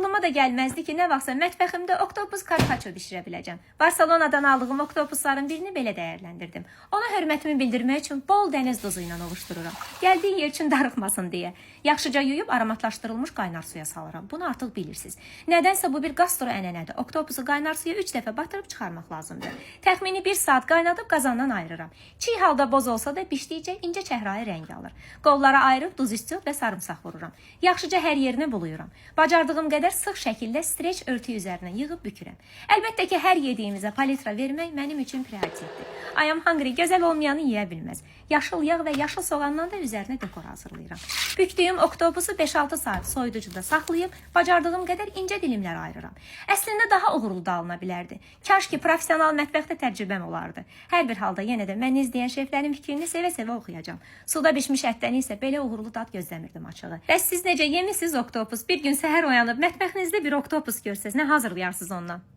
ağlıma da gəlməzdi ki, nə vaxtsa mətbəximdə oktopus karpaço bişirə biləcəm. Barcelonadan aldığım oktopusların birini belə dəyərləndirdim. Ona hörmətimi bildirmək üçün bol dəniz duzu ilə ovuşdururam. Gəldiyi yer üçün darıxmasın deyə. Yaxşıca yuyub aromatlaşdırılmış qaynar suya salıram. Bunu artıq bilirsiniz. Nədənsə bu bir qastro ənənədir. Oktopusu qaynar suya 3 dəfə batırıb çıxarmaq lazımdır. Təxmini 1 saat qaynadıb qazandan ayırıram. Çiğ halda boz olsa da bişdikcə incə çəhrayı rəng alır. Qollara ayırıb duz istiot və sarımsaq vururam. Yaxşıca hər yerini buluyuram. Bacardığım qədər sıx şəkildə streç örtü üzərinə yığıb bükürəm. Əlbəttə ki, hər yediyimizə palitra vermək mənim üçün prioritetdir. I am hungry gözəl olmayanı yeyə bilməz. Yaşıl yağ və yaşıl soğandan da üzərinə dekor hazırlayıram. Bükdüyüm oktopusu 5-6 saat soyuducuda saxlayıb, bacardığım qədər incə dilimlər ayırıram. Əslində daha uğurlu da alına bilərdi. Kaş ki, profesional mətbəxdə təcrübəm olardı. Hər bir halda yenə də məni izləyən şeflərin fikrini sevə-sevə oxuyacağam. Suda bişmiş ətdən isə belə uğurlu dad gözləmirdim açığı. Bəs siz necə yemisiniz oktopus? Bir gün səhər oyanıb mətbəxinizdə bir oktopus görsəz, nə hazırlayarsınız ondan?